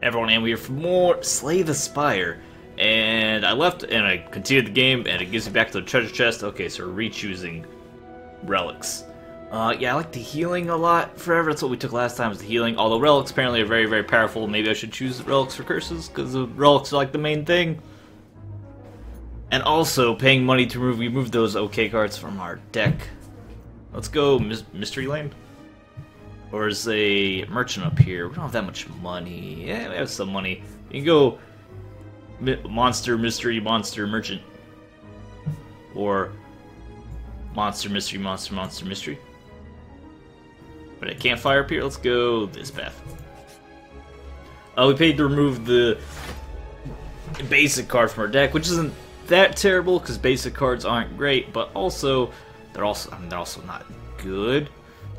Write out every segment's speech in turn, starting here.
Everyone, and we are for more Slay the Spire. And I left and I continued the game, and it gives me back to the treasure chest. Okay, so we're re-choosing relics. Yeah, I like the healing a lot. Forever, that's what we took last time, was the healing. Although relics apparently are very, very powerful. Maybe I should choose relics for curses, because the relics are like the main thing. And also, paying money to remove those OK cards from our deck. Let's go Mystery Lane. Or is a merchant up here? We don't have that much money. Yeah, we have some money. You can go monster, mystery, monster, merchant. Or monster, mystery, monster, monster, mystery. But a campfire up here. Let's go this path. We paid to remove the basic card from our deck, which isn't that terrible because basic cards aren't great, but also they're also not good.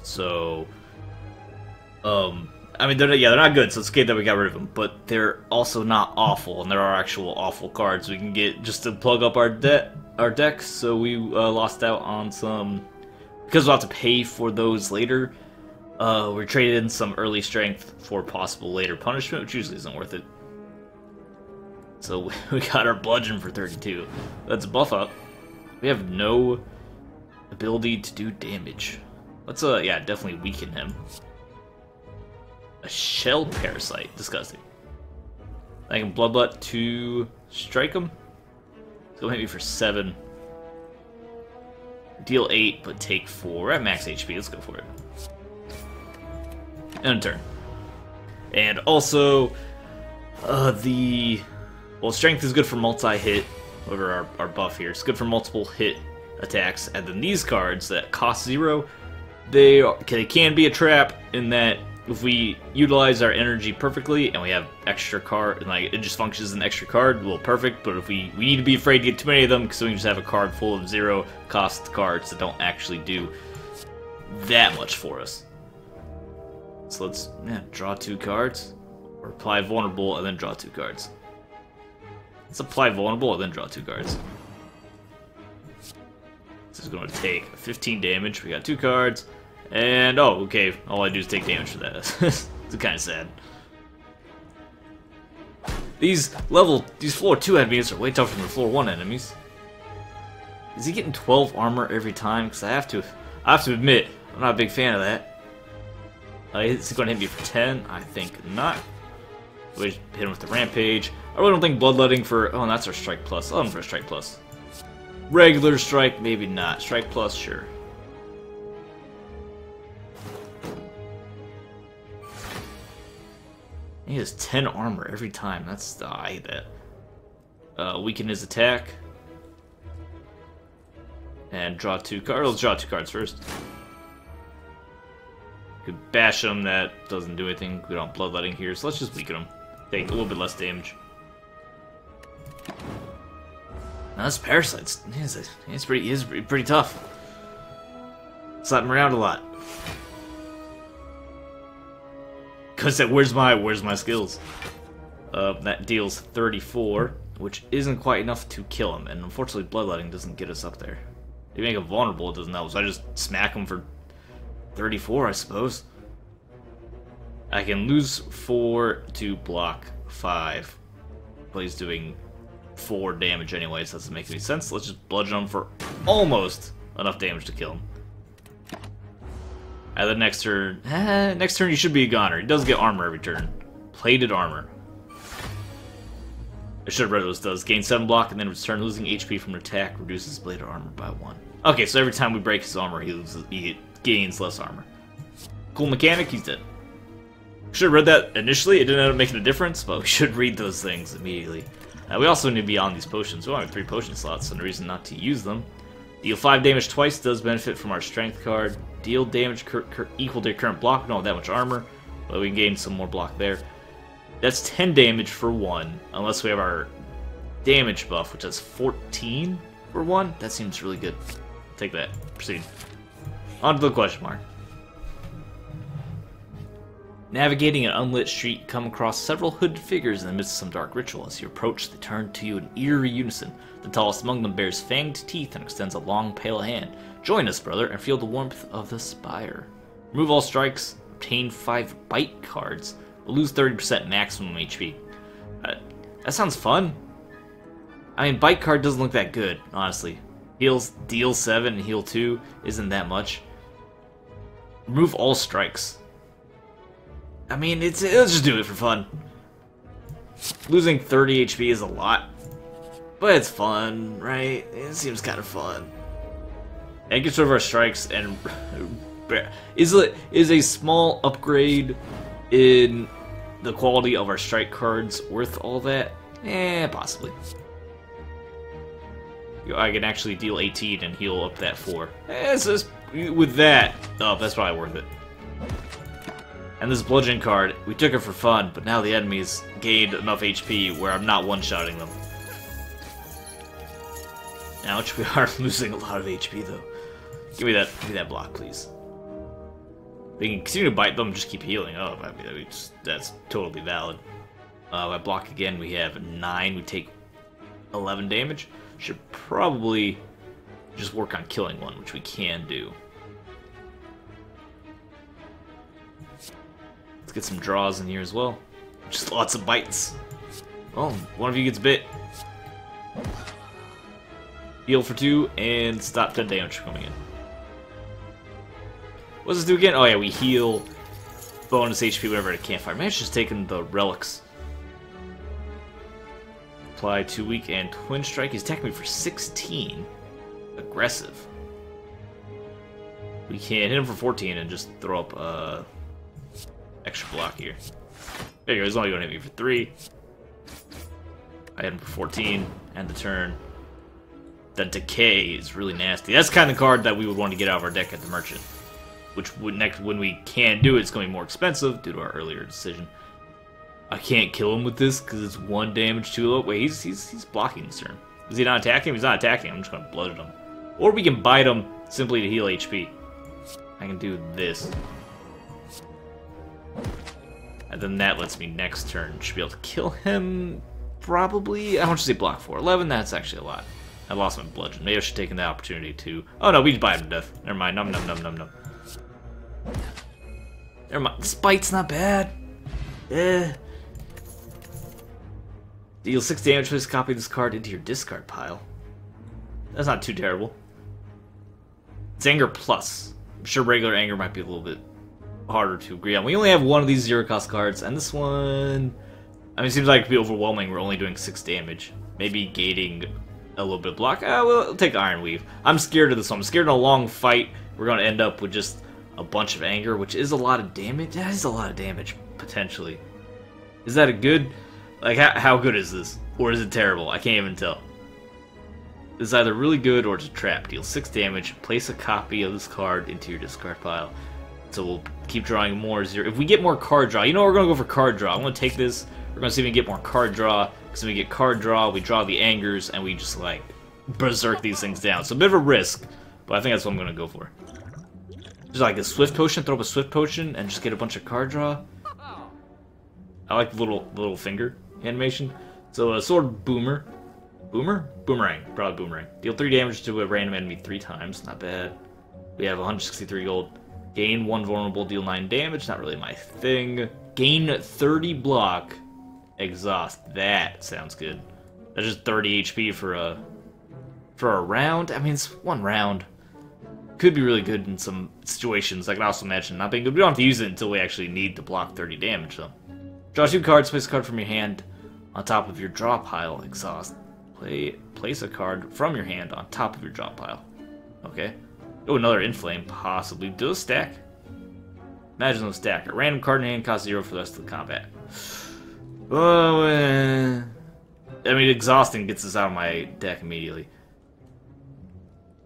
So I mean, they're not good, so it's good that we got rid of them, but they're also not awful, and there are actual awful cards we can get just to plug up our deck, so we lost out on some, because we'll have to pay for those later. We traded in some early strength for possible later punishment, which usually isn't worth it. So we got our bludgeon for 32. Let's buff up. We have no ability to do damage. Let's, yeah, definitely weaken him. A shell parasite. Disgusting. I can bloodbutt to strike him. So hit me for 7. Deal 8, but take 4. We're at max HP. Let's go for it. End turn. And also, well, strength is good for multi-hit over our buff here. It's good for multiple hit attacks. And then these cards that cost 0, they can be a trap in that if we utilize our energy perfectly and we have extra card, and like it just functions as an extra card, well, perfect. But if we need to be afraid to get too many of them, because we can just have a card full of 0 cost cards that don't actually do that much for us. So let's draw 2 cards, or apply vulnerable and then draw 2 cards. Let's apply vulnerable and then draw 2 cards. This is going to take 15 damage. We got 2 cards. And, oh, okay, all I do is take damage for that. It's kind of sad. These floor 2 enemies are way tougher than the floor 1 enemies. Is he getting 12 armor every time? Because I have to admit, I'm not a big fan of that. Is he going to hit me for 10? I think not. We hit him with the rampage. I really don't think bloodletting for... Oh, that's our strike plus. I'll hit him for a strike plus. Regular strike, maybe not. Strike plus, sure. He has 10 armor every time. That's... Oh, I hate that. Weaken his attack. And draw 2 cards. Let's draw 2 cards first. Could bash him, that doesn't do anything. We don't have bloodletting here, so let's just weaken him. Take a little bit less damage. Now this parasite's he's pretty tough. Slap him around a lot. Cause that where's my skills? That deals 34, which isn't quite enough to kill him, and unfortunately bloodletting doesn't get us up there. If you make him vulnerable, it doesn't help, so I just smack him for 34, I suppose. I can lose 4 to block 5, but he's doing 4 damage anyway, so that doesn't make any sense. Let's just bludgeon him for almost enough damage to kill him. And the next turn, he should be a goner. He does get armor every turn. Plated armor. I should have read what this does. Gain 7 block, and then return losing HP from an attack, reduces bladed armor by 1. Okay, so every time we break his armor, he gains less armor. Cool mechanic, he's dead. Should have read that initially, it didn't end up making a difference, but we should read those things immediately. We also need to be on these potions. We only have 3 potion slots, so no reason not to use them. Deal 5 damage twice does benefit from our strength card. Deal damage equal to your current block. We don't have that much armor, but we can gain some more block there. That's 10 damage for 1, unless we have our damage buff, which has 14 for 1. That seems really good. Take that. Proceed. On to the question mark. Navigating an unlit street, you come across several hooded figures in the midst of some dark ritual. As you approach, they turn to you in eerie unison. The tallest among them bears fanged teeth and extends a long, pale hand. Join us, brother, and feel the warmth of the Spire. Remove all strikes, obtain 5 bite cards. We'll lose 30% maximum HP. That sounds fun. I mean, bite card doesn't look that good, honestly. Heals, deal 7 and heal 2 isn't that much. Remove all strikes. I mean, let's just do it for fun. Losing 30 HP is a lot, but it's fun, right? It seems kind of fun. And gets rid of our strikes and is a small upgrade in the quality of our strike cards worth all that? Possibly. I can actually deal 18 and heal up that 4. With that, oh, that's probably worth it. And this bludgeon card, we took it for fun, but now the enemies gained enough HP where I'm not one-shotting them. Ouch, we are losing a lot of HP though. Give me that block, please. We can continue to bite them, just keep healing. Oh, I mean, that's totally valid. I block again, we have 9, we take 11 damage. Should probably just work on killing one, which we can do. Let's get some draws in here as well. Just lots of bites. Oh, one of you gets bit. Heal for 2 and stop 10 damage from coming in. What does this do again? Oh yeah, we heal bonus HP whenever at a campfire. Man, it's just taking the relics. Apply 2 weak and twin strike. He's attacking me for 16. Aggressive. We can hit him for 14 and just throw up extra block here. There you go, he's only going to hit me for 3. I hit him for 14, and the turn. The decay is really nasty. That's the kind of card that we would want to get out of our deck at the merchant. Which would when we can do it, it's going to be more expensive due to our earlier decision. I can't kill him with this because it's 1 damage too low. Wait, he's blocking this turn. Is he not attacking? He's not attacking. I'm just going to blood him. Or we can bite him simply to heal HP. I can do this. And then that lets me next turn should be able to kill him. Probably. How much does he block for? 11? That's actually a lot. I lost my bludgeon. Maybe I should have taken the opportunity to... Oh no, we just bite him to death. Never mind. Num num num num num. Never mind. This bite's not bad. Deal 6 damage. Please copy this card into your discard pile. That's not too terrible. It's Anger Plus. I'm sure regular Anger might be a little bit harder to agree on. We only have one of these 0 cost cards, and this one... I mean, it seems like it could be overwhelming. We're only doing 6 damage. Maybe gating a little bit of block. We'll take Iron Weave. I'm scared of this one. I'm scared in a long fight. We're going to end up with just a bunch of anger, which is a lot of damage. That is a lot of damage, potentially. Is that a good... Like, how good is this? Or is it terrible? I can't even tell. It's either really good or it's a trap. Deal 6 damage. Place a copy of this card into your discard pile. So we'll keep drawing more 0. If we get more card draw, you know we're going to go for card draw. I'm going to take this. We're going to see if we can get more card draw. Because when we get card draw, we draw the angers, and we just, like, berserk these things down. So a bit of a risk, but I think that's what I'm going to go for. Just like a Swift Potion, throw up a Swift Potion, and just get a bunch of card draw. I like the little finger animation. So a Sword Boomer. Boomer? Boomerang. Probably Boomerang. Deal 3 damage to a random enemy 3 times. Not bad. We have 163 gold. Gain 1 vulnerable, deal 9 damage. Not really my thing. Gain 30 block. Exhaust. That sounds good. That's just 30 HP for a round. I mean, it's 1 round. Could be really good in some situations. I can also imagine not being good. We don't have to use it until we actually need to block 30 damage, though. Draw 2 cards. Place a card from your hand on top of your draw pile. Exhaust. Place a card from your hand on top of your draw pile. Okay. Oh, another Inflame, possibly. Do a stack? Imagine those stack. A random card in hand costs 0 for the rest of the combat. Oh, I mean, exhausting gets us out of my deck immediately.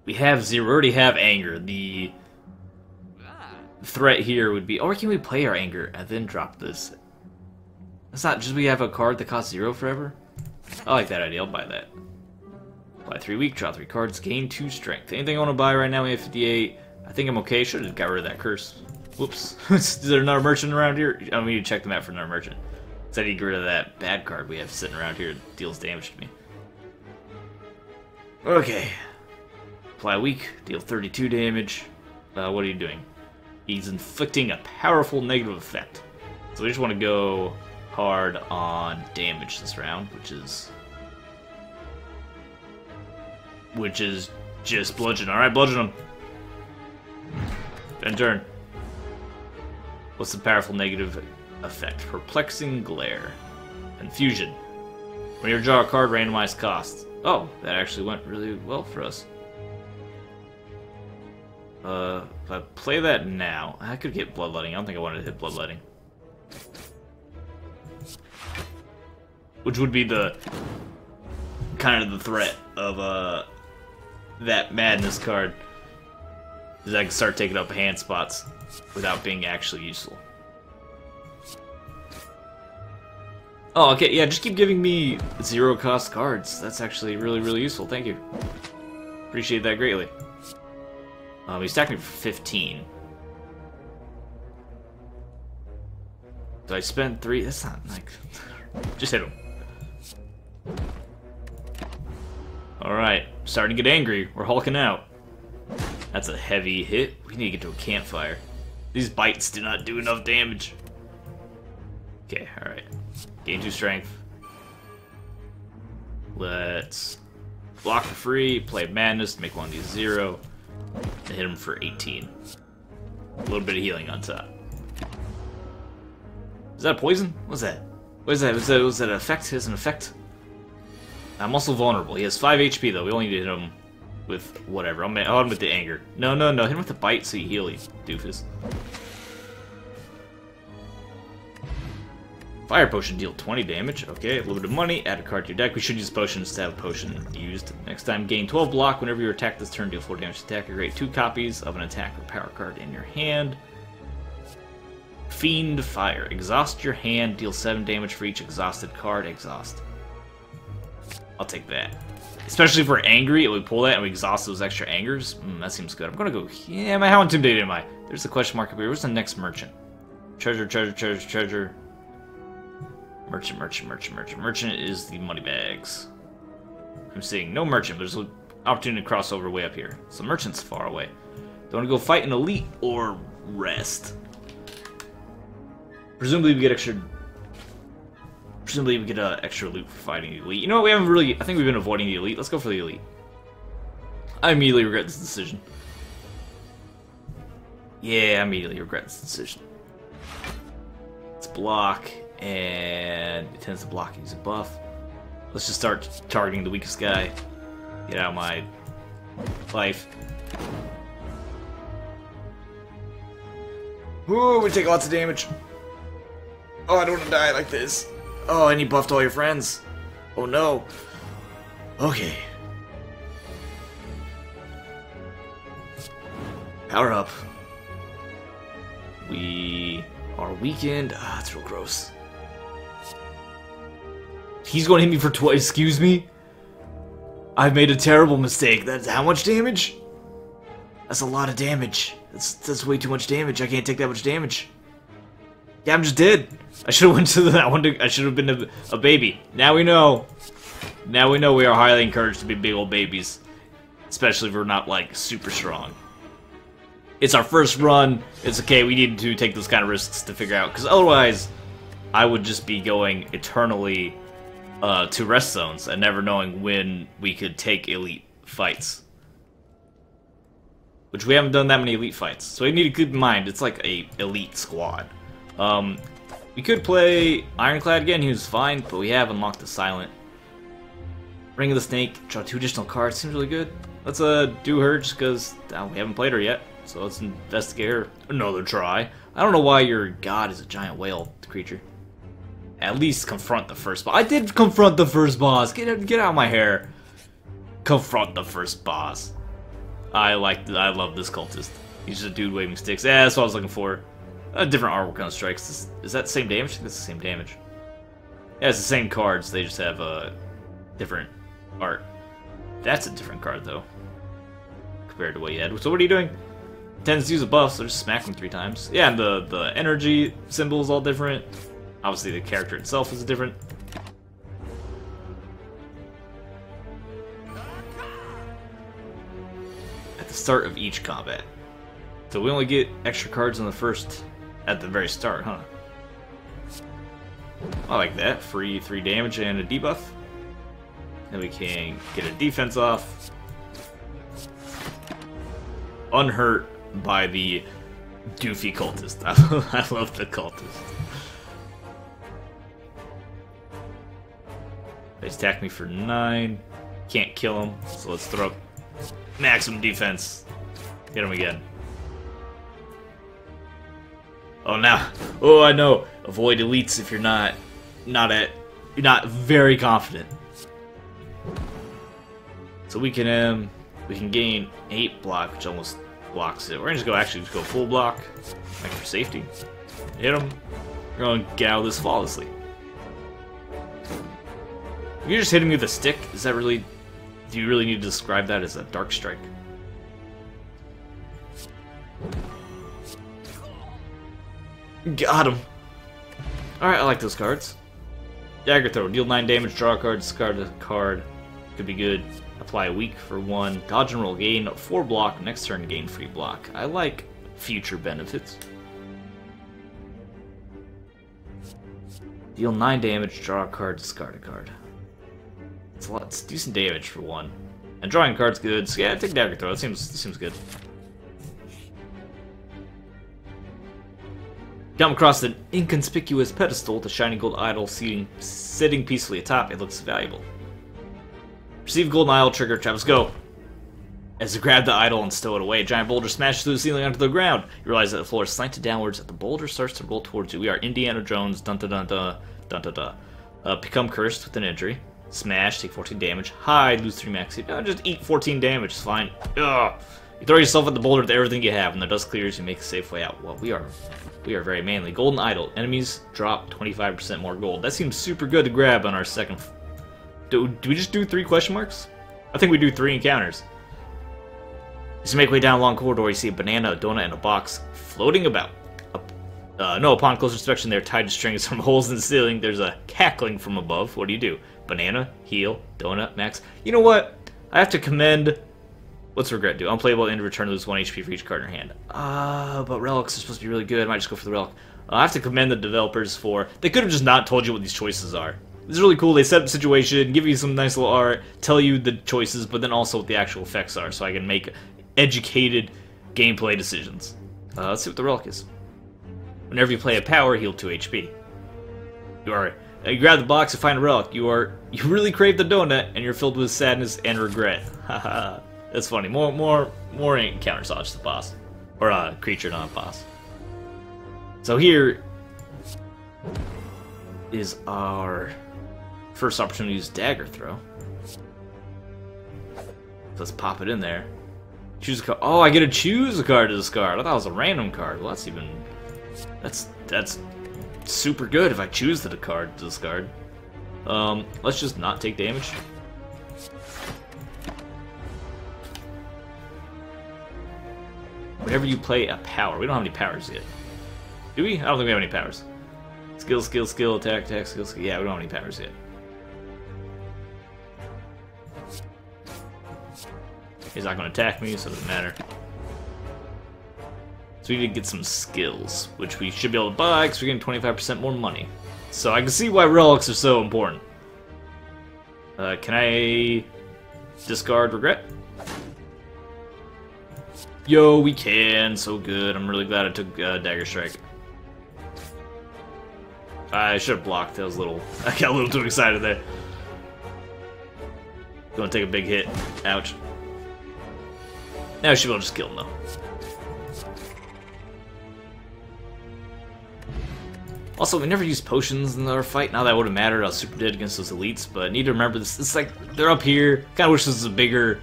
We have 0. We already have anger. The threat here would be, or can we play our anger and then drop this? That's not just we have a card that costs 0 forever. I like that idea. I'll buy that. Apply 3 weak, draw 3 cards, gain 2 strength. Anything I want to buy right now? We have 58. I think I'm okay. Should have got rid of that curse. Whoops. Is there another merchant around here? I need to check the map for another merchant. So I need to get rid of that bad card we have sitting around here that deals damage to me. Okay. Apply weak, deal 32 damage. What are you doing? He's inflicting a powerful negative effect. So we just want to go hard on damage this round, which is just bludgeon. Alright, bludgeon him. End turn. What's the powerful negative effect? Perplexing glare. Confusion. When you draw a card, randomized cost. Oh, that actually went really well for us. If I play that now, I could get bloodletting. I don't think I wanted to hit bloodletting. Which would be the kind of the threat of that madness card. Is I can start taking up hand spots without being actually useful. Oh, okay, yeah, just keep giving me 0 cost cards. That's actually really, really useful. Thank you. Appreciate that greatly. He's attacking for 15. So I spent 3. That's not like. Just hit him. Alright, starting to get angry. We're hulking out. That's a heavy hit. We need to get to a campfire. These bites do not do enough damage. Okay, alright. Gain 2 strength. Let's block for free, play Madness, make one of these 0, and hit him for 18. A little bit of healing on top. Is that a poison? What's that? What is that? Was that an effect? He has an effect? I'm also vulnerable. He has 5 HP though. We only need to hit him with whatever. I'll hit him with the anger. No. Hit him with the bite so you heal, you doofus. Fire potion deal 20 damage. Okay, a little bit of money. Add a card to your deck. We should use potions to have a potion used. Next time, gain 12 block. Whenever you attack this turn, deal 4 damage to attacker. Create 2 copies of an attack or power card in your hand. Fiend Fire. Exhaust your hand. Deal 7 damage for each exhausted card. Exhaust. I'll take that. Especially if we're angry, and we pull that and we exhaust those extra angers. That seems good. I'm gonna go. Yeah, how intimidated am I? There's the question mark up here. Where's the next merchant? Treasure. Merchant is the money bags. I'm seeing no merchant, but there's an opportunity to cross over way up here. So merchant's far away. Do I want to go fight an elite or rest? Presumably we get extra loot for fighting the elite. You know what? We haven't really. I think we've been avoiding the elite. Let's go for the elite. I immediately regret this decision. Yeah, I immediately regret this decision. Let's block, and it tends to block and use a buff. Let's just start targeting the weakest guy. Get out of my life. Ooh, we take lots of damage. Oh, I don't want to die like this. Oh, and you buffed all your friends. Oh no. Okay. Power up. We are weakened. Ah, that's real gross. He's going to hit me for twice. Excuse me? I've made a terrible mistake. That's how much damage? That's a lot of damage. That's way too much damage. I can't take that much damage. Yeah, I'm just dead. I should have went to that one. I should have been a baby. Now we know. Now we know we are highly encouraged to be big old babies, especially if we're not like super strong. It's our first run. It's okay. We need to take those kind of risks to figure out, because otherwise, I would just be going eternally to rest zones and never knowing when we could take elite fights. Which we haven't done that many elite fights, so we need to keep in mind it's like a elite squad. We could play Ironclad again, he was fine, but we have unlocked the Silent. Ring of the Snake, draw 2 additional cards, seems really good. Let's do her just because we haven't played her yet, so let's investigate her another try. I don't know why your god is a giant whale creature. At least confront the first boss. I did confront the first boss, get out of my hair. Confront the first boss. I love this cultist. He's just a dude waving sticks. Yeah, that's what I was looking for. A different artwork on strikes. Is that the same damage? I think that's the same damage. Yeah, it's the same cards. They just have different art. That's a different card though, compared to what you had. So what are you doing? Tends to use a buff, so just smack him 3 times. Yeah, and the energy symbol is all different. Obviously, the character itself is different. At the start of each combat. So we only get extra cards on the first, at the very start, huh? I like that. Free 3 damage and a debuff. Then we can get a defense off. Unhurt by the doofy cultist. I love the cultist. They attack me for 9. Can't kill him, so let's throw up maximum defense. Hit him again. Oh, now. Oh, I know. Avoid elites if you're not very confident. So we can gain 8 block, which almost blocks it. We're gonna just go full block, like for safety. Hit him. We're gonna get out of this flawlessly. If you're just hitting me with a stick, is that really? Do you really need to describe that as a dark strike? Got him. All right, I like those cards. Dagger throw, deal 9 damage, draw a card, discard a card. Could be good. Apply a weak for 1. Dodge and roll, gain 4 block. Next turn, gain free block. I like future benefits. Deal 9 damage, draw a card, discard a card. It's decent damage for 1. And drawing card's good. So yeah, take dagger throw. That seems good. Come across an inconspicuous pedestal with a shiny gold idol sitting peacefully atop. It looks valuable. Receive golden idol, trigger trap. Let's go. As you grab the idol and stow it away, a giant boulder smashes through the ceiling onto the ground. You realize that the floor is slanted downwards as the boulder starts to roll towards you. We are Indiana Jones. Dun dun dun dun dun dun dun. Become cursed with an injury. Smash, take 14 damage. Hide, lose 3 max. Just eat 14 damage. It's fine. Ugh. You throw yourself at the boulder with everything you have. When the dust clears, you make a safe way out. Well, we are very manly. Golden idol. Enemies drop 25% more gold. That seems super good to grab on our second. Do we just do 3 question marks? I think we do 3 encounters. As you make way down a long corridor, you see a banana, a donut, and a box floating about. No, upon close inspection, they're tied to strings from holes in the ceiling. There's a cackling from above. What do? Banana, heal, donut, max. You know what? I have to commend. What's regret do? Unplayable, end of return, lose 1 HP for each card in your hand. But relics are supposed to be really good. I might just go for the relic. I have to commend the developers for. They could have just not told you what these choices are. This is really cool. They set up the situation, give you some nice little art, tell you the choices, but then also what the actual effects are, so I can make educated gameplay decisions. Let's see what the relic is. Whenever you play a power, heal 2 HP. You grab the box and find a relic. You really crave the donut, and you're filled with sadness and regret. Haha, that's funny. More encounters. Dodge the boss, or a creature, not a boss. So here is our first opportunity to use dagger throw. Let's pop it in there. Choose a card. Oh, I get to choose a card to discard. I thought it was a random card. Well, that's super good if I choose the card to discard. Let's just not take damage. Whenever you play a power, we don't have any powers yet. Do we? I don't think we have any powers. Skill, skill, skill, attack, attack, skill, skill. Yeah, we don't have any powers yet. He's not going to attack me, so it doesn't matter. So we need to get some skills, which we should be able to buy because we're getting 25% more money. So I can see why relics are so important. Can I discard regret? Yo, we can. So good. I'm really glad I took Dagger Strike. I should have blocked. That was a little. I got a little too excited there. Gonna take a big hit. Ouch. Now I should be able to just kill him though. Also, we never used potions in our fight. Now that would have mattered. I was super dead against those elites, but need to remember this. It's like they're up here. Kind of wish this was a bigger.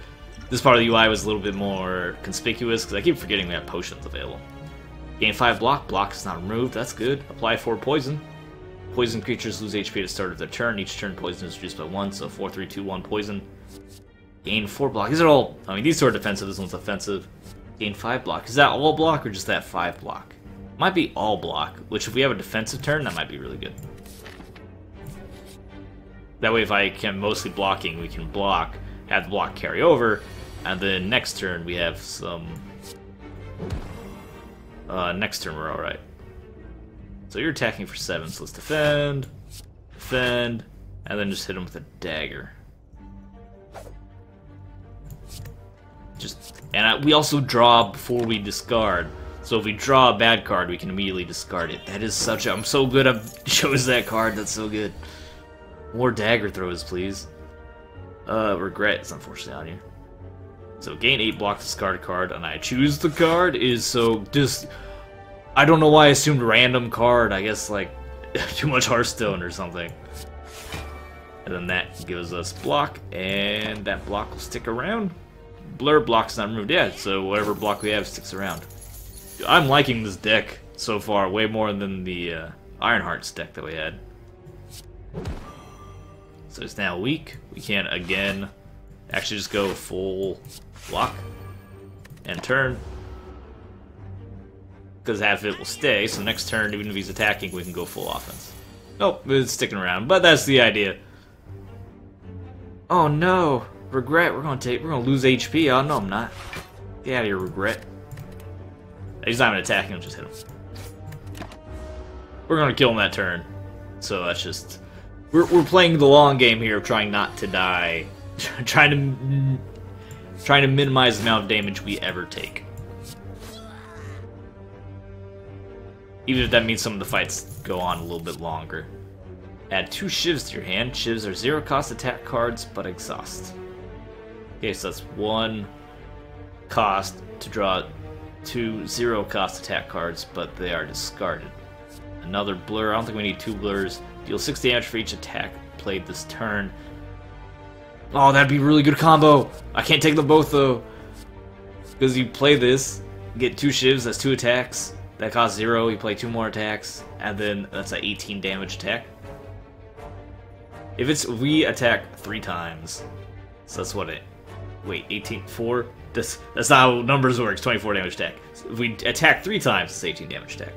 This part of the UI was a little bit more conspicuous because I keep forgetting we have potions available. Gain 5 block. Block is not removed. That's good. Apply 4 poison. Poison creatures lose HP at the start of their turn. Each turn poison is reduced by 1, so 4, 3, 2, 1 poison. Gain 4 block. These are all. I mean, these two are defensive. This one's offensive. Gain 5 block. Is that all block or just that 5 block? Might be all block, which if we have a defensive turn, that might be really good. That way, if I can mostly blocking, we can block, have the block carry over, and then next turn we have some. Next turn we're all right. So So you're attacking for 7, so let's defend, defend, and then just hit him with a dagger. We also draw before we discard. So if we draw a bad card, we can immediately discard it. That is such a... I'm so good I've chose that card. That's so good. More dagger throws, please. Regret is unfortunately on here. So gain 8 block, discard a card, and I choose the card is so just... I don't know why I assumed random card. I guess like too much Hearthstone or something. And then that gives us block, and that block will stick around. Blur block's not removed yet, so whatever block we have sticks around. I'm liking this deck so far, way more than the Ironheart's deck that we had. So it's now weak. We can again actually just go full block and turn. Because half of it will stay, so next turn, even if he's attacking, we can go full offense. Nope, it's sticking around, but that's the idea. Oh no, regret, we're gonna lose HP. Oh no, I'm not. Get out of here, regret. He's not even attacking, I'll just hit him. We're gonna kill him that turn. So that's just... We're playing the long game here of trying not to die. trying to minimize the amount of damage we ever take. Even if that means some of the fights go on a little bit longer. Add 2 shivs to your hand. Shivs are 0 cost attack cards, but exhaust. Okay, so that's 1 cost to draw 2 0 cost attack cards, but they are discarded. Another blur. I don't think we need 2 blurs. Deal 6 damage for each attack played this turn. Oh, that'd be a really good combo. I can't take them both though, because you play this, get 2 shivs. That's 2 attacks. That costs 0. You play 2 more attacks, and then that's an 18 damage attack. If we attack 3 times, so that's what it. Wait, 18, 4. That's not how numbers works. 24 damage attack. So if we attack 3 times, it's 18 damage attack.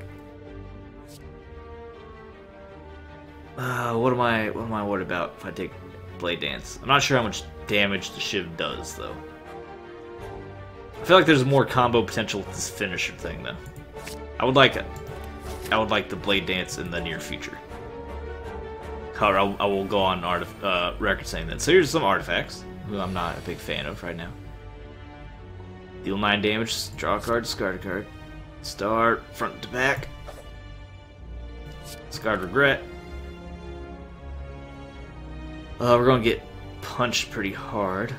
What am I worried about if I take Blade Dance? I'm not sure how much damage the Shiv does though. I feel like there's more combo potential with this finisher thing though. I would like the Blade Dance in the near future. However, I will go on record saying that. So here's some artifacts, who I'm not a big fan of right now. Deal 9 damage, draw a card, discard a card. Start front to back. Discard regret. We're gonna get punched pretty hard.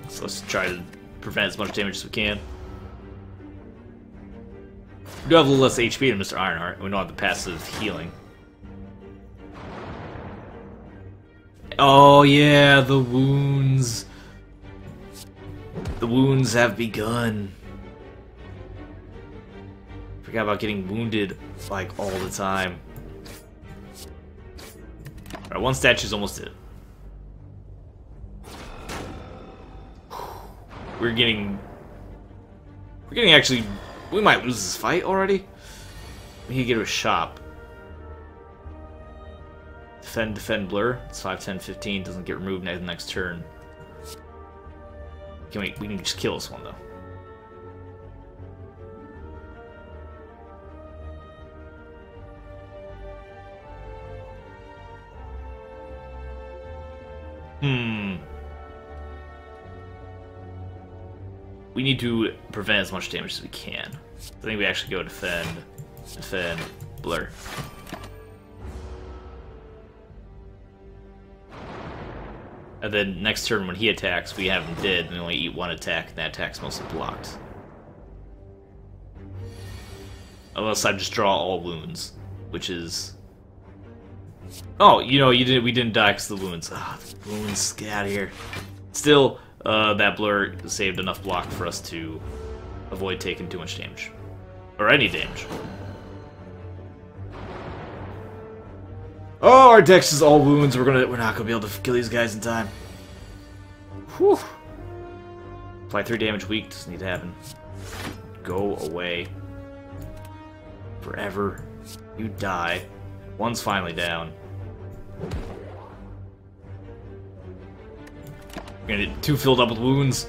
So let's try to prevent as much damage as we can. We do have a little less HP than Mr. Ironheart, and we don't have the passive healing. Oh yeah, the wounds. The wounds have begun. Forgot about getting wounded, like, all the time. Alright, 1 statue's almost it. We're getting actually... We might lose this fight already. We can get to a shop. Defend, blur. It's 5, 10, 15. Doesn't get removed next turn. We can just kill this one though. We need to prevent as much damage as we can. I think we actually go defend, blur. And then next turn when he attacks, we have him dead, and we only eat 1 attack, and that attack's mostly blocked. Unless I just draw all wounds, which is... Oh, you know, we didn't die because of the wounds. Ah, the wounds, get out of here. Still, that blur saved enough block for us to avoid taking too much damage. Or any damage. Oh, our dex is all wounds. We're not gonna be able to kill these guys in time. Whew. Apply 3 damage weak. Doesn't need to happen. Go away. Forever. You die. 1's finally down. We're gonna get 2 filled up with wounds.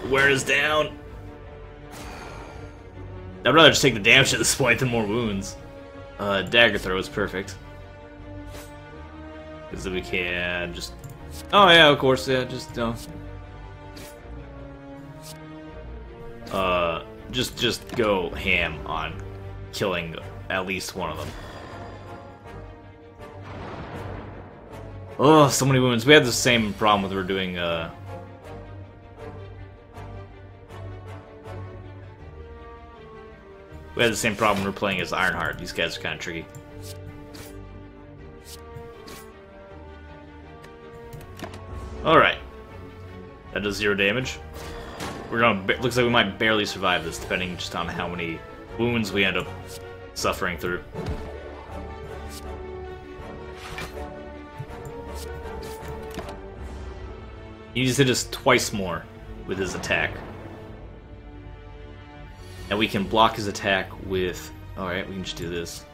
Awareness down. I'd rather just take the damage at this point than more wounds. Dagger throw is perfect. Because then we can just... Oh yeah, of course, yeah, just, just go ham on killing at least one of them. Oh, so many wounds. We had the same problem with we're doing, We had the same problem when we're playing as Ironheart. These guys are kind of tricky. Alright. That does 0 damage. We're gonna... Looks like we might barely survive this, depending just on how many wounds we end up suffering through. He just hit us twice more with his attack. And we can block his attack with... Alright, we can just do this.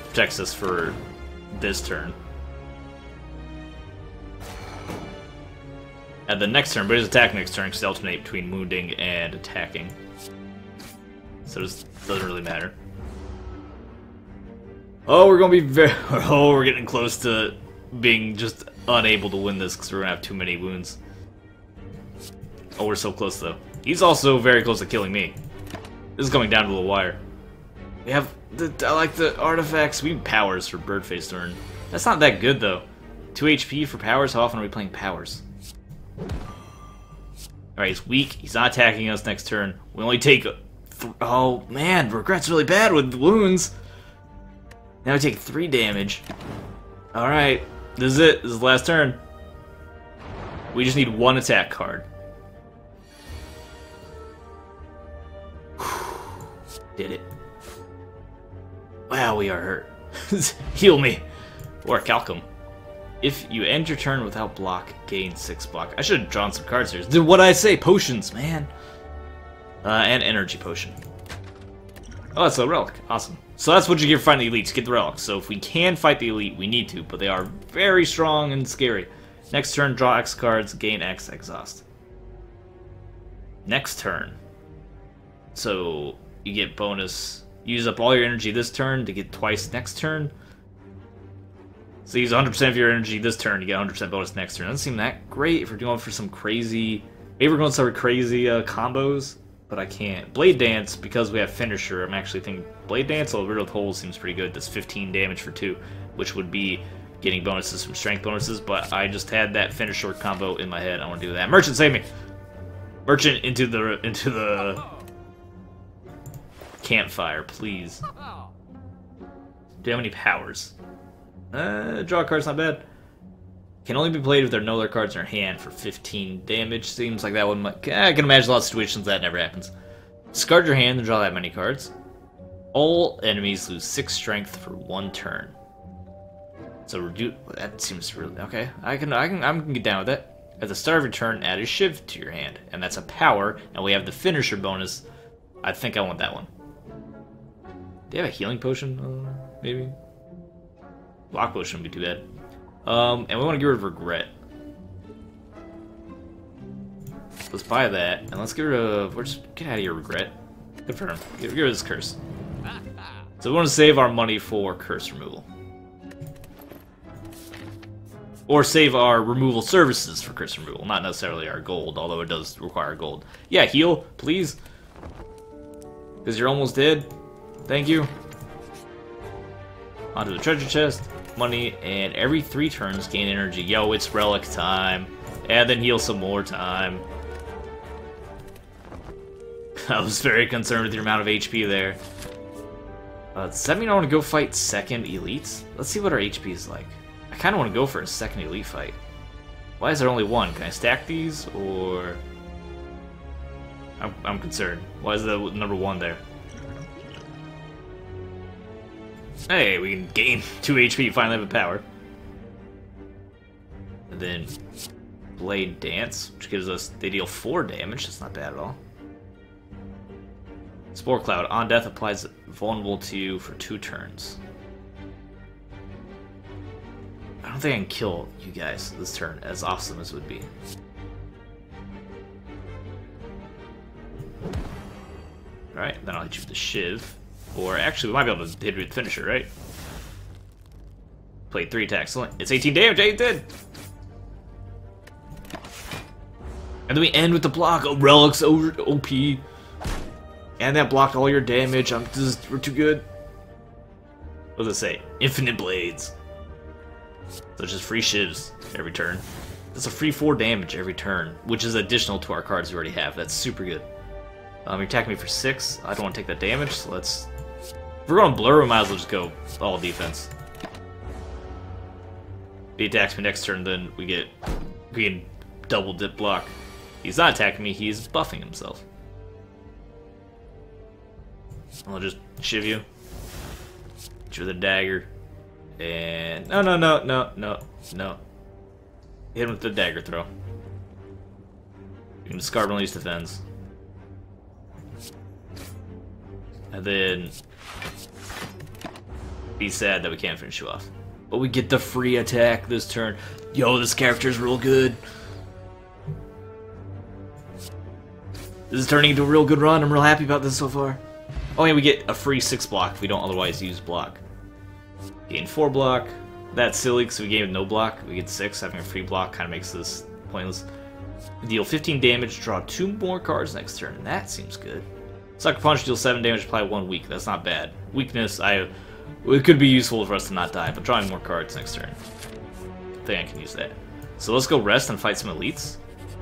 Protects us for this turn. At the next turn, but his attack next turn, because they alternate between wounding and attacking. So it doesn't really matter. Oh, we're gonna be very... Oh, we're getting close to being just unable to win this, because we're gonna have too many wounds. Oh, we're so close, though. He's also very close to killing me. This is coming down to the wire. We have the... I like the artifacts. We have powers for Birdface turn. That's not that good, though. 2 HP for powers? How often are we playing powers? Alright, he's weak. He's not attacking us next turn. We only take... Oh, man. Regret's really bad with wounds. Now we take 3 damage. Alright. This is it. This is the last turn. We just need 1 attack card. Did it. Wow, we are hurt. Heal me. Or Calcum. If you end your turn without block, gain 6 block. I should have drawn some cards here. Did what I say? Potions, man. And energy potion. Oh, that's a relic. Awesome. So that's what you get for fighting the elites. Get the relics. So if we can fight the elite, we need to, but they are very strong and scary. Next turn, draw X cards, gain X, exhaust. Next turn. So you get bonus. Use up all your energy this turn to get twice next turn. So use 100% of your energy this turn to get 100% bonus next turn. Doesn't seem that great if we're going for some crazy... Maybe we're going to start crazy combos, but I can't. Blade Dance, because we have Finisher, I'm actually thinking Blade Dance, although Riddle of Holes seems pretty good. Does 15 damage for 2, which would be getting bonuses from strength bonuses, but I just had that Finisher combo in my head. I want to do that. Merchant, save me! Merchant into the campfire, please. Do you have any powers? Draw a card's not bad. Can only be played if there are no other cards in her hand for 15 damage. Seems like that one might... I can imagine a lot of situations that never happens. Discard your hand and draw that many cards. All enemies lose 6 strength for 1 turn. So reduce... That seems really... Okay, I can get down with that. At the start of your turn, add a Shiv to your hand. And that's a power, and we have the Finisher bonus. I think I want that one. Do you have a healing potion? Maybe? Block potion wouldn't be too bad. And we want to get rid of Regret. Let's buy that, and let's get rid of... Get out of here, Regret. Good for him. Get rid of this curse. So we want to save our money for curse removal. Or save our removal services for curse removal, not necessarily our gold, although it does require gold. Yeah, heal, please. Because you're almost dead. Thank you. Onto the treasure chest. Money, and every 3 turns gain energy. Yo, it's relic time. And then heal some more time. I was very concerned with your amount of HP there. Does that mean I want to go fight second elites? Let's see what our HP is like. I kind of want to go for a second elite fight. Why is there only 1? Can I stack these, or... I'm concerned. Why is the number 1 there? Hey, we can gain 2 HP, finally have a power. And then Blade Dance, which gives us, they deal 4 damage, that's not bad at all. Spore Cloud, on death applies vulnerable to you for 2 turns. I don't think I can kill you guys this turn, as awesome as it would be. Alright, then I'll hit you with the Shiv. Or actually, we might be able to hit you with the finisher, right? Played 3 attacks. It's 18 damage, 8 did! And then we end with the block. Oh, relics over OP. And that blocked all your damage. We're too good. What does it say? Infinite blades. So it's just free shivs every turn. That's a free 4 damage every turn, which is additional to our cards we already have. That's super good. You're attacking me for 6. I don't want to take that damage, so let's... If we're going to blur, we might as well just go all defense. If he attacks me next turn, then we get green double dip block. He's not attacking me, he's buffing himself. I'll just shiv you. Hit you with a dagger. And... No. Hit him with the dagger throw. You can discard release defense. And then... be sad that we can't finish you off. But we get the free attack this turn. Yo, this character's real good. This is turning into a real good run. I'm real happy about this so far. Oh yeah, we get a free 6 block if we don't otherwise use block. Gain 4 block. That's silly because we gained no block. We get 6. Having a free block kind of makes this pointless. Deal 15 damage, draw 2 more cards next turn. That seems good. Sucker Punch, deal 7 damage, apply 1 weak. That's not bad. Weakness, it could be useful for us to not die, but drawing more cards next turn. I think I can use that. So let's go rest and fight some elites.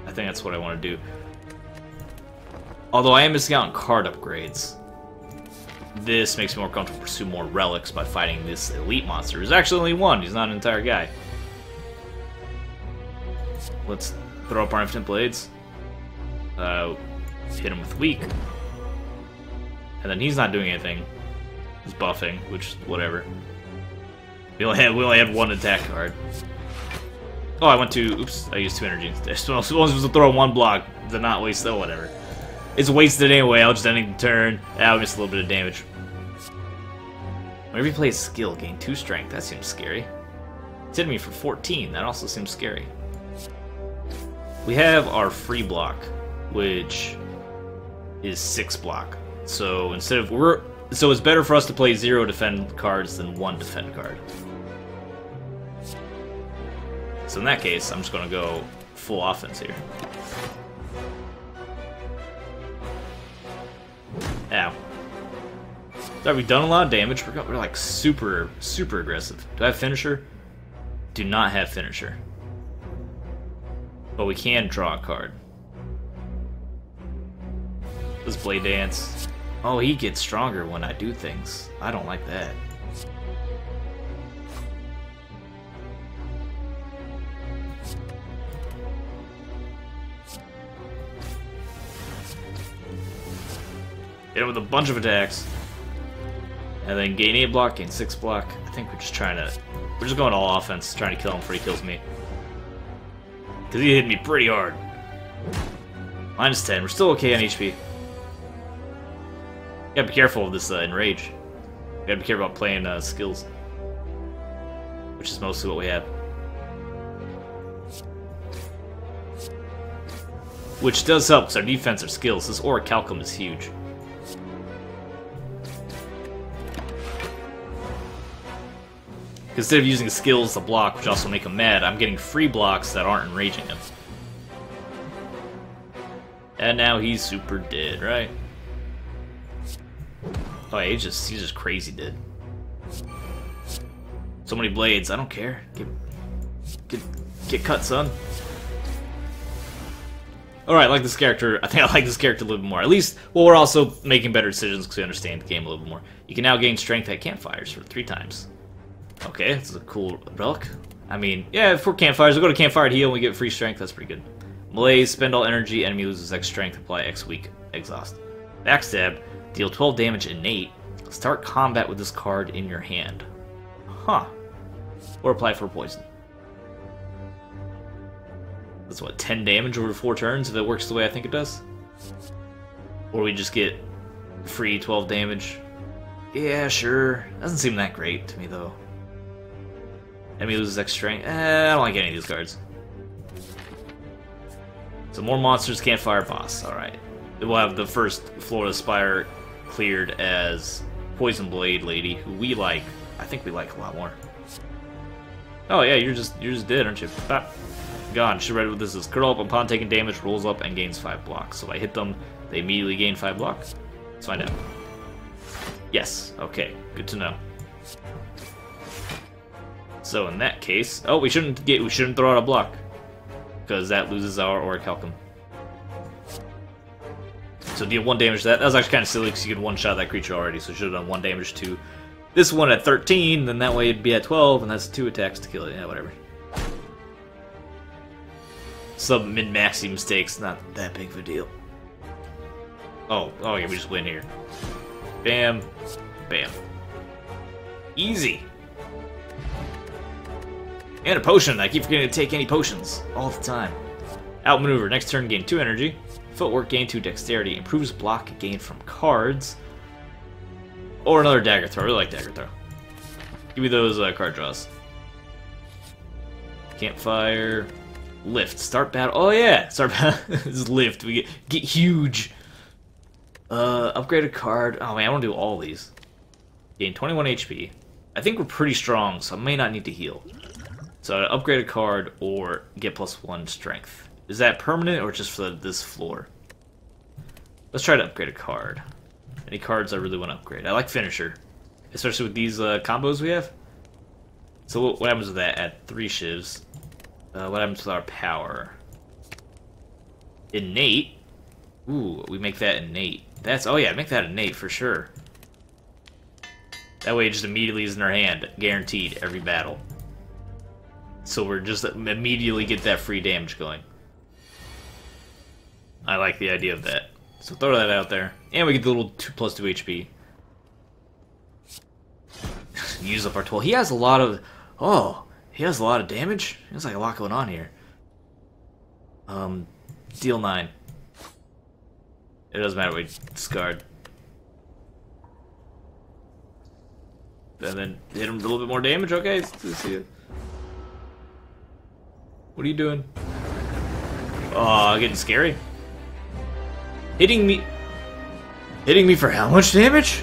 I think that's what I want to do. Although I am missing out on card upgrades. This makes me more comfortable to pursue more relics by fighting this elite monster. There's actually only one, he's not an entire guy. Let's throw up our infinite blades. Hit him with weak. And then he's not doing anything. He's buffing, which, whatever. We only had 1 attack card. Oh, I went to... Oops, I used 2 energy. I was supposed to throw 1 block to not waste... Oh, whatever. It's wasted anyway, I'll just end the turn. I'll miss a little bit of damage. Whenever you play a skill, gain 2 strength. That seems scary. It's hitting me for 14. That also seems scary. We have our free block, which is 6 block. So instead of so it's better for us to play 0 defend cards than 1 defend card. So in that case, I'm just gonna go full offense here. Ow. So we've done a lot of damage. We're like super aggressive. Do I have finisher? Do not have finisher. But we can draw a card. This Blade Dance. Oh, he gets stronger when I do things. I don't like that. Hit him with a bunch of attacks. And then gain 8 block, gain 6 block. I think we're just going all offense, trying to kill him before he kills me. Because he hit me pretty hard. Minus 10, we're still okay on HP. You gotta be careful of this enrage. You gotta be careful about playing skills. Which is mostly what we have. Which does help, because our defensive skills, this Orichalcum is huge. Instead of using skills to block, which also make him mad, I'm getting free blocks that aren't enraging him. And now he's super dead, right? Oh, yeah, he's just crazy dead. So many blades, I don't care. Get cut, son. Alright, I like this character. I think I like this character a little bit more. At least, well, we're also making better decisions because we understand the game a little bit more. You can now gain strength at campfires for 3 times. Okay, that's a cool relic. I mean, yeah, if we're campfires, we'll go to campfire to heal and we get free strength. That's pretty good. Malaise, spend all energy, enemy loses X strength, apply X weak, exhaust. Backstab, deal 12 damage innate. Start combat with this card in your hand. Huh. Or apply for poison. That's what, 10 damage over 4 turns if it works the way I think it does? Or we just get free 12 damage. Yeah, sure. Doesn't seem that great to me though. Enemy loses X strength. I don't like any of these cards. So more monsters, campfire boss. Alright. We'll have the first floor of the Spire cleared as Poison Blade Lady, who we like. I think we like a lot more. Oh yeah, you're just dead, aren't you? Bop. Gone. Should read what this is. Curl up upon taking damage, rolls up, and gains 5 blocks. So if I hit them, they immediately gain 5 blocks. Let's find out. Yes. Okay. Good to know. So in that case, oh, we shouldn't throw out a block because that loses our Orichalcum. So deal 1 damage to that. That was actually kind of silly because you could one-shot that creature already, so should have done 1 damage to this one at 13, then that way it'd be at 12, and that's 2 attacks to kill it. Yeah, whatever. Some min-maxy mistakes, not that big of a deal. Oh, yeah, we just win here. Bam, bam. Easy. And a potion. I keep forgetting to take any potions all the time. Outmaneuver. Next turn, gain 2 energy. Footwork, gain 2 dexterity. Improves block gain from cards. Or another dagger throw. I really like dagger throw. Give me those card draws. Campfire. Lift. Start battle. Oh yeah! Start battle. This is lift. We get huge. Upgrade a card. Oh man, I want to do all these. Gain 21 HP. I think we're pretty strong, so I may not need to heal. So upgrade a card or get +1 strength. Is that permanent or just for this floor? Let's try to upgrade a card. Any cards I really want to upgrade? I like Finisher, especially with these combos we have. So what happens with that at 3 shivs? What happens with our power? Innate. Ooh, we make that innate. That's, oh yeah, make that innate for sure. That way it just immediately is in our hand, guaranteed every battle. So we're just immediately get that free damage going. I like the idea of that. So throw that out there. And we get the little +2 HP. Use up our 12. He has a lot of... Oh, he has a lot of damage? There's like a lot going on here. Deal 9. It doesn't matter, we discard. And then hit him with a little bit more damage. Okay, let's see it. What are you doing? Oh, getting scary. Hitting me for how much damage?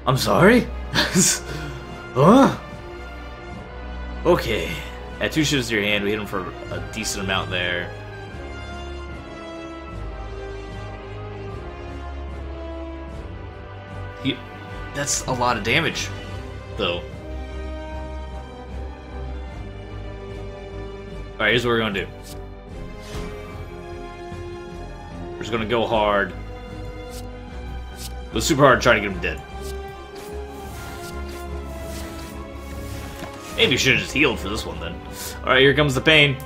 I'm sorry? Huh? Okay. Add 2 shivs to your hand. We hit him for a decent amount there. That's a lot of damage, though. Alright, here's what we're gonna do. We're just gonna go hard. Go super hard, try to get him dead. Maybe we should have just healed for this one then. Alright, here comes the pain.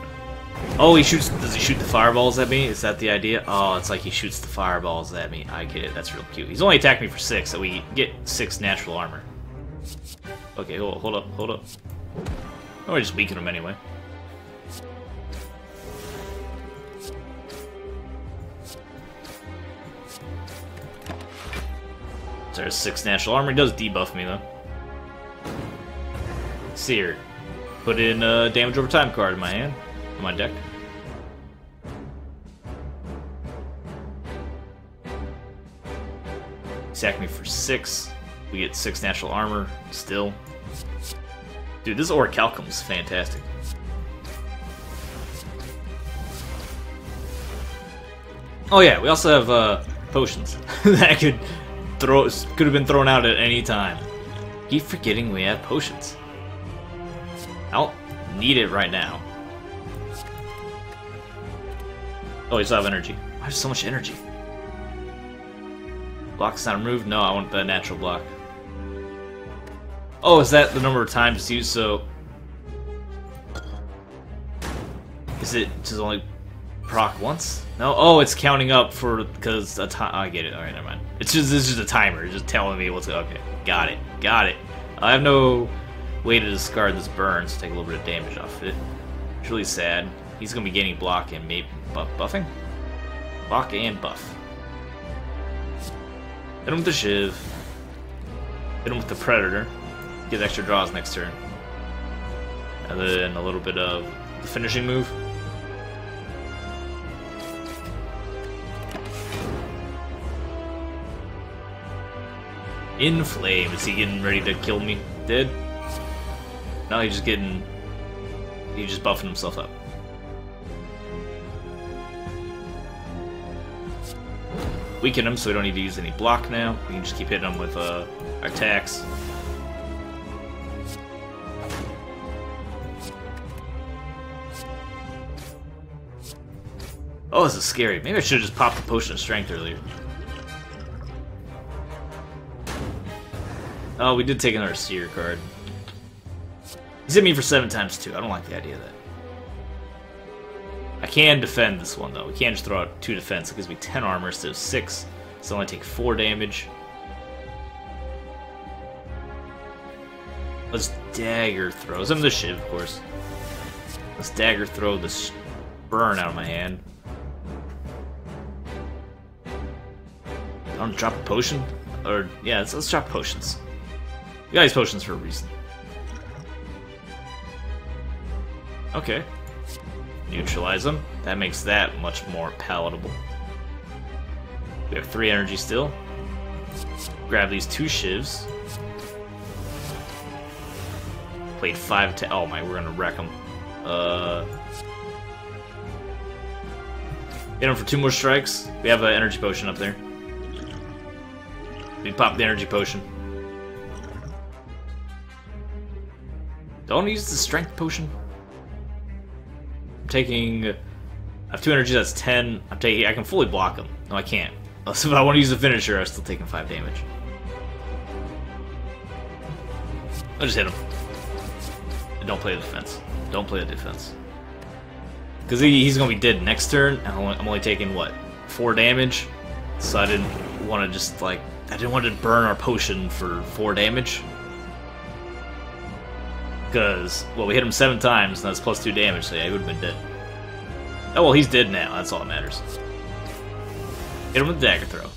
Oh, he shoots. Does he shoot the fireballs at me? Is that the idea? Oh, it's like he shoots the fireballs at me. I get it. That's real cute. He's only attacked me for 6, so we get 6 natural armor. Okay, hold up. Oh, we just weaken him anyway. So there's 6 natural armor. He does debuff me though. Seared. Put in a damage over time card in my hand. In my deck. Attack me for 6. We get 6 natural armor still. Dude, this Orichalcum's fantastic. Oh yeah, we also have potions that could have been thrown out at any time. Keep forgetting we have potions. I don't need it right now. Oh, you still have energy. I have so much energy. Block's not removed? No, I want the natural block. Oh, is that the number of times it's used? So... Is it just only proc once? No? Oh, it's counting up for... Because a time... Oh, I get it. Alright, never mind. It's just a timer. It's just telling me what's... Okay, got it. I have no way to discard this burn, so take a little bit of damage off it. It's really sad. He's going to be gaining block and maybe buffing? Block and buff. Hit him with the Shiv. Hit him with the Predator. Get extra draws next turn. And then a little bit of the finishing move. In flame. Is he getting ready to kill me? Dead? No, he's just getting... He's just buffing himself up. Weaken him so we don't need to use any block now. We can just keep hitting him with our attacks. Oh, this is scary. Maybe I should have just popped the potion of strength earlier. Oh, we did take another seer card. He's hit me for 7 times too. I don't like the idea of that. I can defend this one though. We can't just throw out 2 defense. It gives me 10 armor instead of 6. So I only take 4 damage. Let's dagger throw. I'm the shiv, of course. Let's dagger throw this burn out of my hand. I don't drop a potion? Or, yeah, let's drop potions. We got these potions for a reason. Okay. Neutralize them. That makes that much more palatable. We have 3 energy still. Grab these 2 shivs. Played 5 to... Oh my, we're gonna wreck them. Hit them for 2 more strikes. We have an energy potion up there. We pop the energy potion. Don't use the strength potion. I'm taking... I have 2 energy, that's 10. I'm taking... I can fully block them. No, I can't. So if I want to use the finisher, I'm still taking 5 damage. I'll just hit him. And don't play the defense. Don't play the defense. Because he's going to be dead next turn. I'm only taking, what, 4 damage? So I didn't want to just, like... I didn't want to burn our potion for 4 damage. Because, well, we hit him 7 times, and that's plus 2 damage, so yeah, he would have been dead. Oh, well, he's dead now. That's all that matters. Hit him with the dagger throw.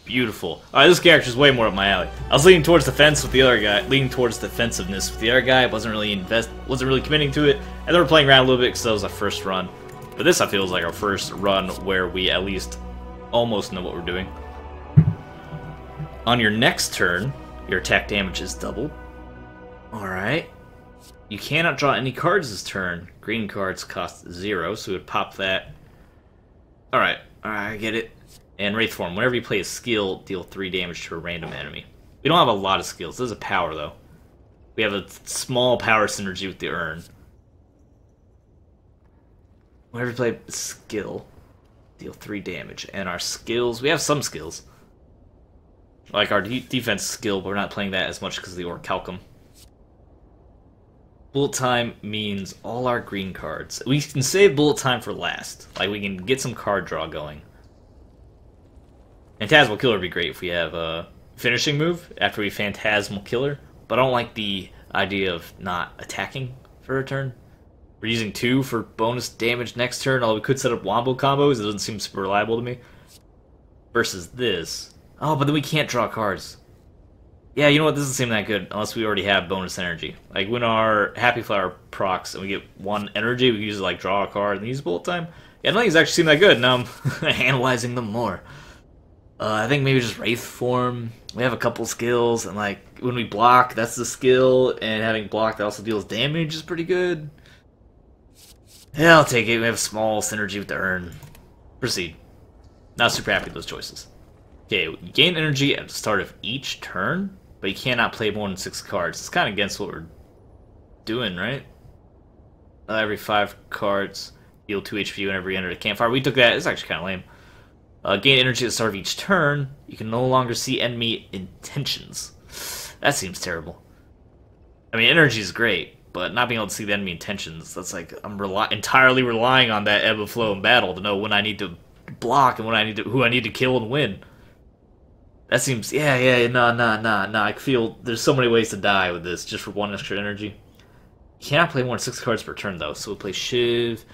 Beautiful. Alright, this character's way more up my alley. I was leaning towards defense with the other guy, leaning towards defensiveness with the other guy. Wasn't really committing to it. And then we're playing around a little bit because that was our first run. But this, I feel, is like our first run where we at least almost know what we're doing. On your next turn, your attack damage is doubled. Alright. You cannot draw any cards this turn. Green cards cost 0, so we would pop that. Alright, I get it. And Wraith Form, whenever you play a skill, deal 3 damage to a random enemy. We don't have a lot of skills. This is a power, though. We have a small power synergy with the Urn. Whenever you play a skill, deal 3 damage. And our skills, we have some skills. Like our defense skill, but we're not playing that as much because of the Orichalcum. Bullet time means all our green cards. We can save bullet time for last. Like, we can get some card draw going. Phantasmal Killer would be great if we have a finishing move after we Phantasmal Killer, but I don't like the idea of not attacking for a turn. We're using 2 for bonus damage next turn, although we could set up wombo combos. It doesn't seem super reliable to me. Versus this. Oh, but then we can't draw cards. Yeah, you know what? This doesn't seem that good unless we already have bonus energy. Like, when our Happy Flower procs and we get 1 energy, we can use it, like, draw a card and use bullet time. Yeah, I don't think it's actually seem that good. Now I'm analyzing them more. I think maybe just Wraith Form. We have a couple skills, and like when we block, that's the skill, and having blocked that also deals damage is pretty good. Yeah, I'll take it. We have small synergy with the Urn. Proceed. Not super happy with those choices. Okay, you gain energy at the start of each turn, but you cannot play more than 6 cards. It's kind of against what we're doing, right? Every 5 cards, heal 2 HP whenever you enter the campfire. We took that. It's actually kind of lame. Gain energy at the start of each turn. You can no longer see enemy intentions. That seems terrible. I mean, energy is great, but not being able to see the enemy intentions, that's like, I'm entirely relying on that ebb and flow in battle to know when I need to block and when I need to, who I need to kill and win. That seems, no. I feel there's so many ways to die with this, just for 1 extra energy. You cannot play more than 6 cards per turn, though, so we'll play Shiv.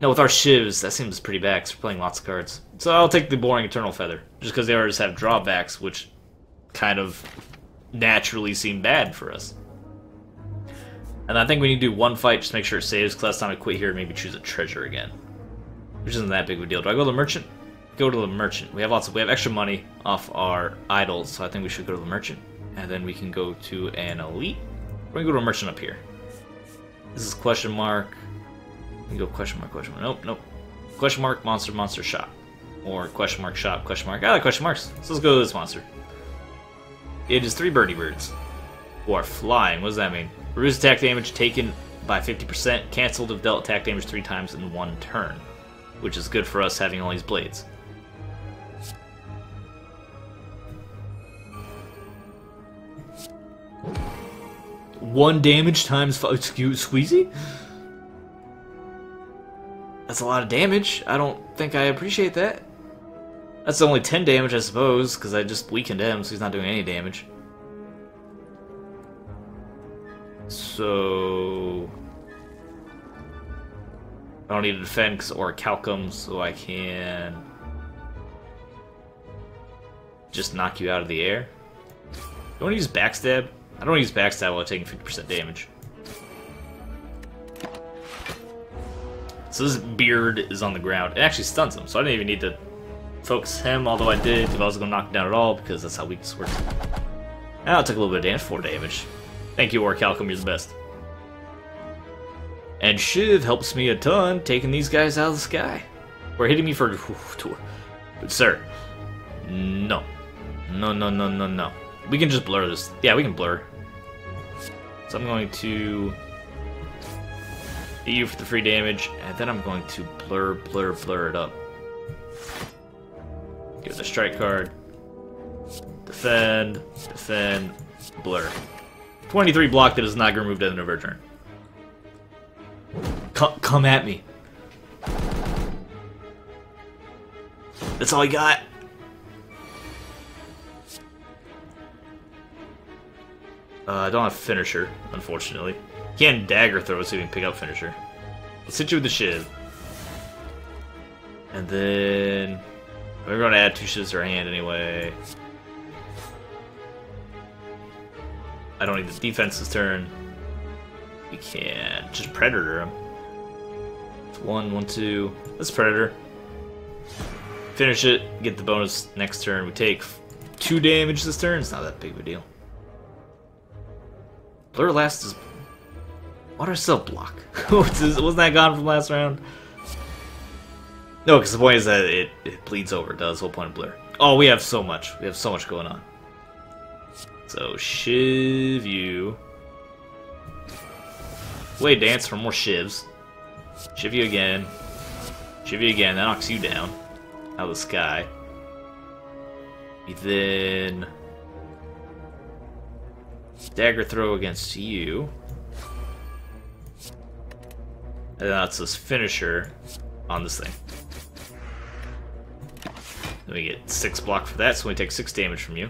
No, with our Shivs, that seems pretty bad, because we're playing lots of cards. So I'll take the boring Eternal Feather, just because they already have drawbacks, which kind of naturally seem bad for us. And I think we need to do 1 fight, just make sure it saves, because last time I quit here, maybe choose a treasure again. Which isn't that big of a deal. Do I go to the Merchant? go to the merchant. We have extra money off our idols, so I think we should go to the merchant. And then we can go to an elite. We're gonna go to a merchant up here. This is question mark. We can go question mark, question mark. Nope, nope. Question mark, monster, monster, shop. Or question mark, shop, question mark. I like question marks. So let's go to this monster. It is 3 birdie birds. Who are flying. What does that mean? Reduce attack damage taken by 50%. Cancelled if dealt attack damage 3 times in 1 turn. Which is good for us having all these blades. One damage times 5. Squeezy? That's a lot of damage. I don't think I appreciate that. That's only 10 damage, I suppose, because I just weakened him, so he's not doing any damage. So I don't need to defend because or calcum, so I can just knock you out of the air. Do you want to use backstab? I don't want to use backstab while taking 50% damage. So this beard is on the ground. It actually stuns him, so I didn't even need to focus him, although I did if I was going to knock him down at all, because that's how weakness works. Now I took a little bit of damage, 4 damage. Thank you, Orichalcum, you're the best. And Shiv helps me a ton, taking these guys out of the sky. Or hitting me for... But sir, no. No, no, no, no, no. We can just blur this. Yeah, we can blur. So I'm going to hit you for the free damage, and then I'm going to blur it up. Give it a strike card. Defend, defend, blur. 23 block that is not going to move to the end of our turn. Come at me. That's all I got. I don't have finisher, unfortunately. Can dagger throw so you can pick up finisher. Let's hit you with the shiv. And then we're going to add 2 shivs to our hand anyway. I don't need the defense this turn. We can just predator him. It's 1, 1, 2. Let's predator. Finish it. Get the bonus next turn. We take 2 damage this turn. It's not that big of a deal. Blur last is water cell block. Wasn't that gone from last round? No, because the point is that it bleeds over. It does. The whole point of blur. Oh, we have so much. We have so much going on. So shiv you. Wait, dance for more shivs. Shiv you again. Shiv you again. That knocks you down out of the sky. We then dagger throw against you. And that's this finisher on this thing. Then we get 6 block for that, so we take 6 damage from you.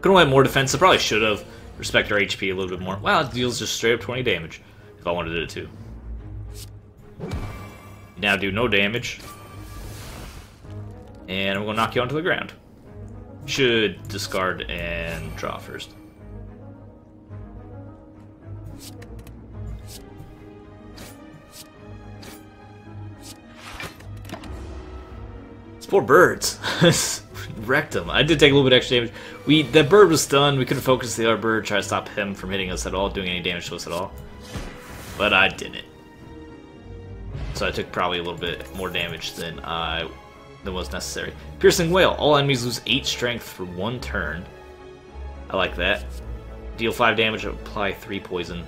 Could have went more defense. I probably should have. Respect our HP a little bit more. Wow, it deals just straight up 20 damage if I wanted it to. Now do no damage. And I'm going to knock you onto the ground. Should discard and draw first. It's 4 birds. Wrecked him. I did take a little bit extra damage. That bird was stunned. We couldn't focus the other bird, try to stop him from hitting us at all, doing any damage to us at all. But I didn't. So I took probably a little bit more damage than was necessary. Piercing Wail. All enemies lose 8 strength for 1 turn. I like that. Deal 5 damage, apply 3 poison.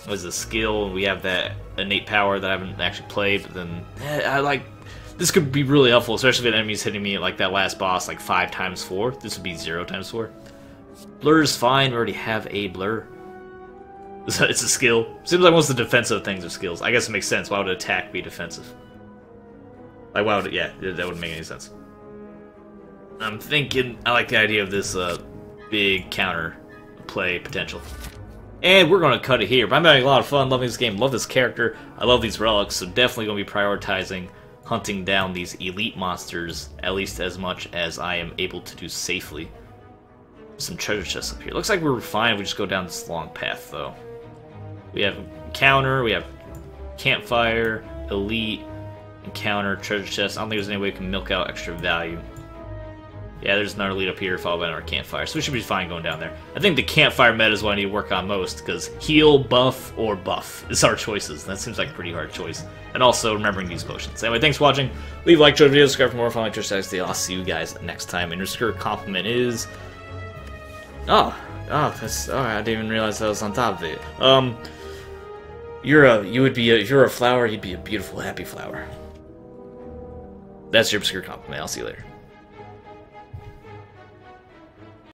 It was a skill. We have that innate power that I haven't actually played, but then I like. This could be really helpful, especially if an enemy's hitting me like that last boss, like 5 times 4. This would be 0 times 4. Blur is fine. We already have a blur. It's a skill. Seems like most of the defensive things are skills. I guess it makes sense. Why would attack be defensive? Like, why would it? Yeah, that wouldn't make any sense. I'm thinking I like the idea of this big counter play potential. And we're going to cut it here. But I'm having a lot of fun, loving this game, love this character. I love these relics, so definitely going to be prioritizing hunting down these elite monsters at least as much as I am able to do safely. Some treasure chests up here. Looks like we're fine if we just go down this long path, though. We have counter, we have campfire, elite, encounter, treasure chest. I don't think there's any way we can milk out extra value. Yeah, there's another lead up here, followed by another campfire, so we should be fine going down there. I think the campfire meta is what I need to work on most, because heal, buff, or buff is our choices. That seems like a pretty hard choice. And also, remembering to use potions. Anyway, thanks for watching. Leave a like, share the video, subscribe for more, follow my Twitch, I'll see you guys next time. And your skirt compliment is... Oh, that's... Oh, I didn't even realize I was on top of it. If you're a flower, you'd be a beautiful, happy flower. That's your obscure compliment. I'll see you later.